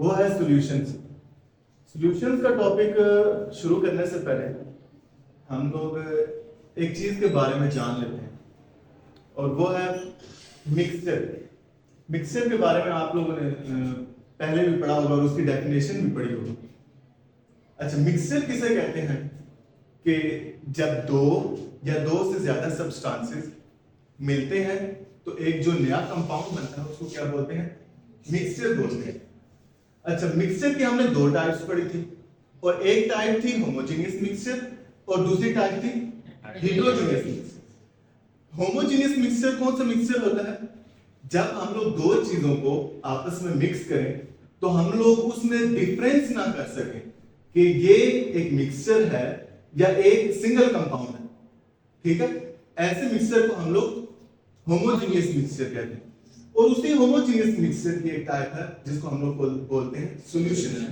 वो है solutions. Solutions का टॉपिक शुरू करने से पहले हम लोग एक चीज के बारे में जान लेते हैं और वो है मिक्सचर। मिक्सचर के बारे में आप लोगों ने पहले भी पढ़ा होगा और उसकी डेफिनेशन भी पढ़ी होगी। अच्छा, मिक्सचर किसे कहते हैं कि जब दो या दो से ज्यादा सब्सटेंसेस मिलते हैं तो एक जो नया कंपाउंड बनता है उसको क्या बोलते हैं? मिक्सचर बोलते हैं। अच्छा, मिक्सचर की हमने दो टाइप्स पढ़ी थी और एक टाइप थी होमोजेनियस मिक्सचर और दूसरी टाइप थी हेटेरोजेनियस मिक्सचर। होमोजेनियस मिक्सचर कौन सा मिक्सचर होता है? जब हम लोग दो चीजों को आपस में मिक्स करें तो हम लोग उसमें डिफरेंस ना कर सकें कि ये एक मिक्सचर है या एक सिंगल कंपाउंड है। ठीक है, ऐसे मिक्सचर को हम लोग होमोजेनियस मिक्सचर कहते हैं। और उसी होमोजेनियस मिक्सचर की एक टाइप है जिसको हम लोग बोलते हैं सॉल्यूशन है।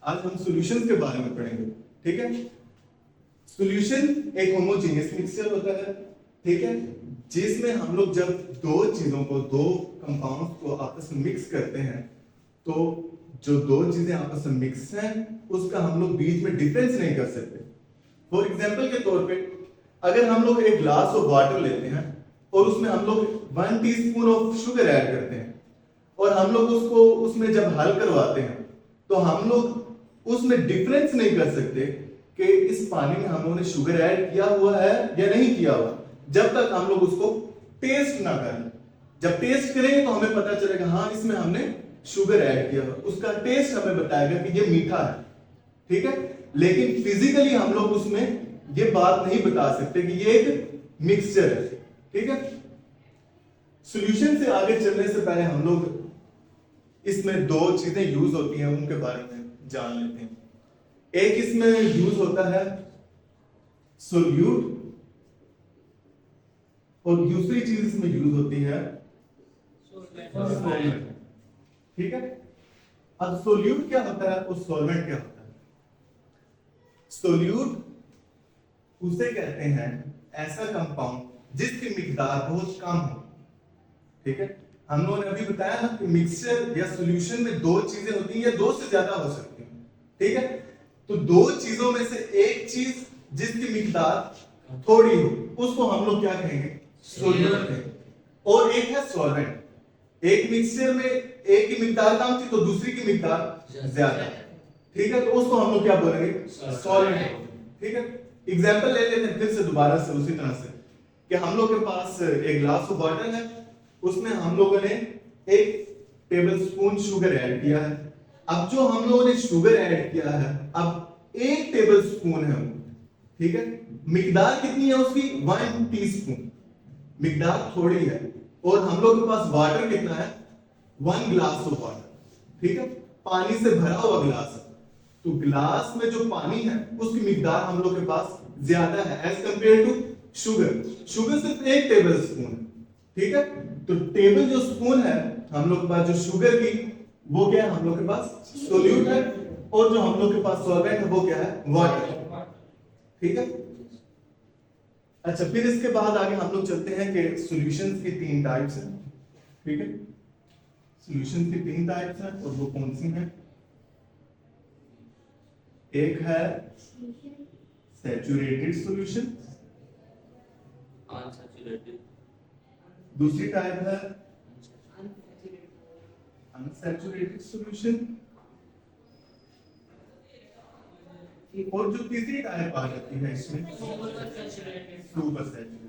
आज हम सॉल्यूशंस के बारे में पढ़ेंगे। ठीक है, सॉल्यूशन एक होमोजेनियस मिक्सचर होता है, ठीक है, जिसमें हम लोग जब दो चीजों को, दो कंपाउंड्स को आपस में मिक्स करते हैं तो जो दो चीजें आपस में मिक्स हैं उसका हम लोग बीच में डिफरेंस नहीं कर सकते। फॉर एग्जांपल के तौर पे अगर हम लोग एक ग्लास ऑफ वाटर लेते हैं और उसमें हम लोग 1 टीस्पून ऑफ शुगर ऐड करते हैं और हम लोग उसको उसमें जब हल करवाते हैं तो हम लोग उसमें डिफरेंस नहीं कर सकते कि इस पानी में हम लोगों ने शुगर ऐड किया हुआ है या नहीं किया हुआ, जब तक हम लोग उसको टेस्ट ना करें। जब टेस्ट करेंगे तो हमें पता चलेगा हाँ इसमें हमने शुगर ऐड किया हुआ, उसका टेस्ट हमें बताएगा कि ये मीठा है। ठीक है, लेकिन फिजिकली हम लोग उसमें ये बात नहीं बता सकते कि ये एक मिक्सचर है। ठीक है, सॉल्यूशन से आगे चलने से पहले हम लोग इसमें दो चीजें यूज होती हैं उनके बारे में जान लेते हैं। एक इसमें यूज होता है सोल्यूट और दूसरी चीज इसमें यूज होती है सॉल्वेंट। ठीक है, अब सोल्यूट क्या होता है और सॉल्वेंट क्या होता है? सोल्यूट उसे कहते हैं ऐसा कंपाउंड जिसकी मिकदार बहुत कम हो। ठीक है, हम लोगों ने अभी बताया ना कि मिक्सचर या सॉल्यूशन में दो चीजें होती हैं या दो से ज्यादा हो सकती हैं। ठीक है, तो दो चीजों में से एक चीज जिसकी मिकदार थोड़ी हो उसको हम लोग क्या कहेंगे? सोल्यूट कहेंगे। और एक है सॉल्वेंट। एक मिक्सचर में एक की मिकदार कम थी तो दूसरी की मिकदार ज्यादा। ठीक है, तो उसको हम लोग क्या बोलेंगे? सॉल्वेंट। ठीक है, एग्जांपल ले लेते हैं फिर से दोबारा से उसी तरह से कि हम लोग के पास एक ग्लास ऑफ वाटर है, उसमें हम लोगों ने 1 टेबल स्पून शुगर ऐड किया है। अब जो हम लोगों ने शुगर ऐड किया है अब 1 टेबल स्पून है वो। ठीक है, मिकदार कितनी है उसकी? 1 टीस्पून। मिकदार थोड़ी है और हम लोग के पास वाटर कितना है? 1 ग्लास ऑफ वाटर। ठीक है, पानी से भरा हुआ ग्लास है तो ग्लास में जो पानी है उसकी मिकदार हम लोग के पास ज्यादा है as compared to sugar. Sugar सिर्फ 1 टेबल स्पून है। ठीक है, तो टेबल जो स्पून है हम लोग के पास जो शुगर की वो क्या है? हम लोग के पास सोल्यूट है और जो हम लोग के पास सॉल्वेंट है वो क्या है? वाटर। ठीक है, अच्छा फिर इसके बाद आगे हम लोग चलते हैं कि सॉल्यूशंस की 3 टाइप्स हैं। ठीक है, सॉल्यूशंस की 3 टाइप्स हैं और वो कौन सी हैं? एक है सैचुरेटेड सॉल्यूशन, अनसैचुरेटेड, दूसरी टाइप है अनसैचुरेटेड सॉल्यूशन और जो तीसरी टाइप आ जाती है इसमें सुपर सैचुरेटेड।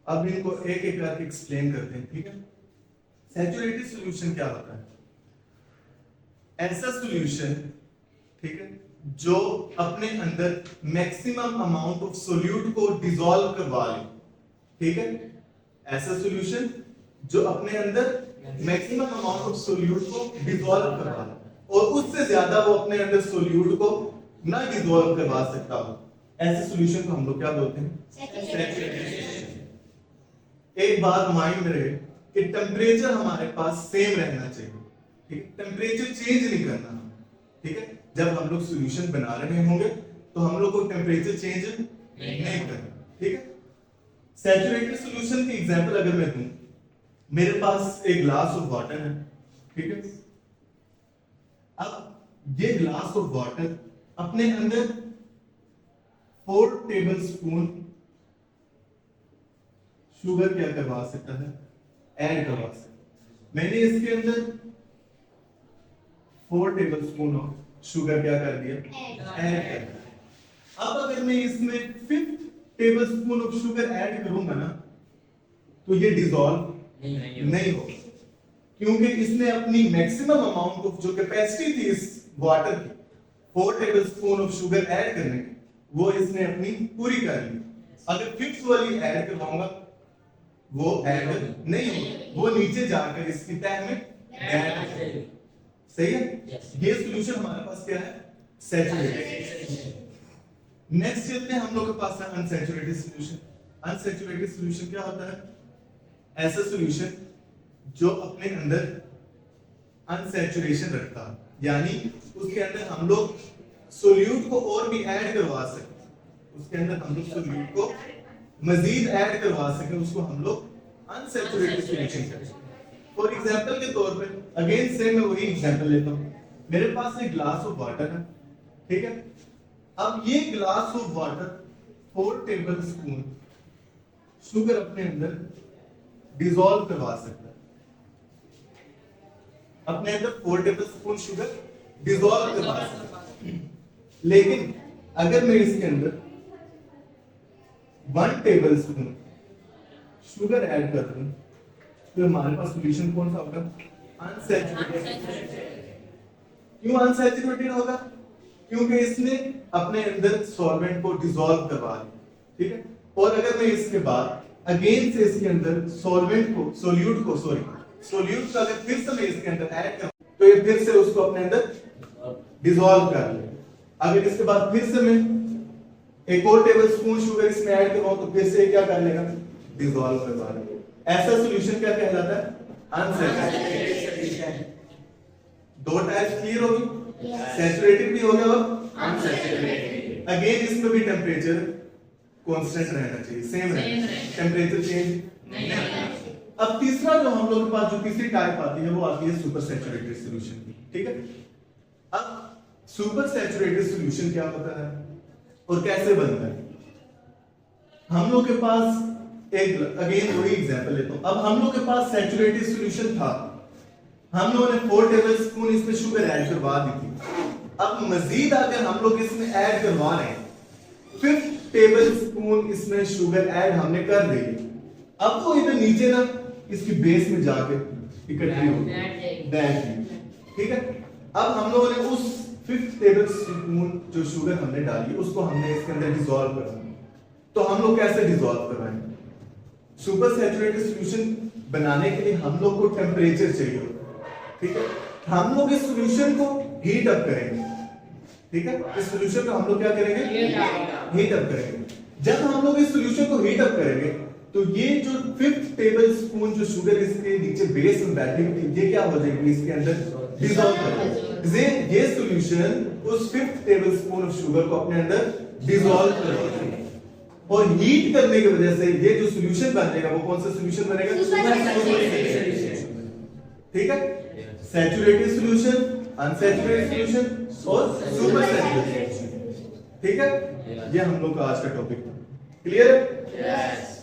अब इनको एक एक करके एक्सप्लेन करते हैं। ठीक है, सैचुरेटेड सॉल्यूशन क्या होता है? ऐसा सॉल्यूशन, ठीक है, जो अपने अंदर मैक्सिमम अमाउंट ऑफ सोल्यूट को डिसॉल्व करवा ले। ठीक है, ऐसा सॉल्यूशन जो अपने अंदर मैक्सिमम अमाउंट ऑफ सोल्यूट को डिसॉल्व करवा ले और उससे ज्यादा वो अपने अंदर सोल्यूट को ना डिसॉल्व करवा सकता हो, ऐसे सॉल्यूशन को हम लोग क्या बोलते हैं? सैचुरेटेड। एक बात माइंड में रहे कि टेम्परेचर हमारे पास सेम रहना चाहिए। ठीक है, टेम्परेचर चेंज नहीं करना। ठीक है, जब हम लोग सॉल्यूशन बना रहे होंगे तो हम लोग को टेम्परेचर चेंज नहीं करना, ठीक है। सैचुरेटेड सॉल्यूशन की एग्जांपल अगर मैं दूं, मेरे पास एक ग्लास ऑफ वाटर है, ठीक है। अब ये ग्लास ऑफ वाटर अपने अंदर 4 टेबलस्पून शुगर क्या करवा सकता है, ऐड करवा सकता है। मैंने इसके अंदर 4 टेबलस्पून ऑफ शुगर क्या कर दिया, ऐड कर दिया। अब अगर मैं इसमें 5th tablespoon of sugar add करूंगा ना, तो ये डिसॉल्व नहीं होगा, क्योंकि इसने अपनी मैक्सिमम अमाउंट ऑफ जो कैपेसिटी थी इस वाटर की 4 टेबलस्पून ऑफ शुगर ऐड करने की, वो इसने अपनी पूरी कर ली। अगर 5th वाली ऐड करवाऊंगा वो ऐड नहीं होगी, वो नीचे जाकर इसकी तह में ऐड हो जाएगी। सही है। ये सॉल्यूशन हमारे पास क्या है, सैचुरेटेड। नेक्स्ट चलते हैं हम लोग के पास है अनसैचुरेटेड सॉल्यूशन। अनसैचुरेटेड सॉल्यूशन क्या होता है, ऐसा सॉल्यूशन जो अपने अंदर अनसैचुरेशन रखता है, यानी उसके अंदर हम लोग सोल्यूट को और भी ऐड करवा सकते हैं, उसके अंदर हम लोग सोल्यूट को मजीद ऐड करवा सके, उसको हम लोग अनसैचुरेटेड सॉल्यूशन कहते हैं। फॉर एग्जांपल के तौर पे अगेन से मैं वही एग्जांपल लेता हूं, मेरे पास एक ग्लास ऑफ वाटर है, ठीक है। अब ये glass of water 4 tablespoon sugar अपने अंदर डिसॉल्व करवा सकता है, अपने अंदर 4 टेबलस्पून शुगर डिसॉल्व करवा सकता है। लेकिन अगर मैं इसके अंदर 1 टेबलस्पून शुगर ऐड कर दूं, तो हमारे पास सॉल्यूशन कौन सा होगा, अनसैचुरेटेड। क्यों अनसैचुरेटेड होगा, क्योंकि इसने अपने अंदर सॉल्वेंट को डिसॉल्व करवा लिया, ठीक है। और अगर मैं इसके बाद अगेन से इसके अंदर सोल्यूट को अगर फिर से मैं इसके अंदर ऐड करूं, तो ये फिर से उसको अपने अंदर डिसॉल्व कर ले। अगर इसके बाद फिर से मैं एक और टेबलस्पून शुगर इसमें ऐड करवाऊं, तो फिर से क्या कर लेगा, डिसॉल्व करवा लेगा। ऐसा सॉल्यूशन क्या कहलाता है, अनसैचुरेटेड। 2 टाइप्स क्लियर होगी, सैचुरेटेड भी हो गया और अनसैचुरेटेड। अगेन इसमें भी टेम्परेचर कांस्टेंट रहना चाहिए, सेम रहना, टेम्परेचर चेंज नहीं होना। अब तीसरा जो हम लोग के पास जो तीसरी टाइप आती है, वो आती है सुपर सैचुरेटेड सॉल्यूशन की, ठीक है। अब सुपर सैचुरेटेड सॉल्यूशन क्या होता है और कैसे बनता है। हम लोग के पास एक अगेन वही एग्जांपल लेता हूं। अब हम लोग के पास सैचुरेटेड सॉल्यूशन था, हम लोगों ने 4 टेबलस्पून इसमें शुगर ऐड करवा दी थी। अब मजीद अगर हम लोग इसमें ऐड करवा रहे हैं, 5th टेबलस्पून इसमें शुगर ऐड हमने कर दी, अब वो इधर नीचे ना इसकी बेस में जाके इकट्ठी होगी, ठीक है। अब हम लोगों ने उस 5th टेबलस्पून जो शुगर हमने डाली उसको हमने इसके अंदर डिसॉल्व करना। तो हम लोग कैसे डिसॉल्व करवाएंगे, सुपर सैचुरेटेड सॉल्यूशन बनाने के लिए हम लोग को टेम्परेचर चाहिए, ठीक है। हम लोग इस सॉल्यूशन को हीट अप करेंगे, ठीक है। इस सॉल्यूशन को हम लोग क्या करेंगे, हीट अप करेंगे। जब हम लोग इस सॉल्यूशन को हीट अप करेंगे, तो ये जो 5th टेबलस्पून जो शुगर इसके नीचे बेस में बैठी हुई, ये क्या हो जाएगी, इसके अंदर डिसॉल्व कर देगी। ये सॉल्यूशन उस 5th टेबलस्पून ऑफ शुगर को अपने अंदर डिसॉल्व कर देगा, और हीट करने की वजह से ये जो सॉल्यूशन बनेगा वो कौन सा सॉल्यूशन बनेगा, ठीक है। सैचुरेटेड सॉल्यूशन, अनसैचुरेटेड सॉल्यूशन और सुपर सैचुरेटेड, ठीक है। ये हम लोग का आज का टॉपिक था, क्लियर है।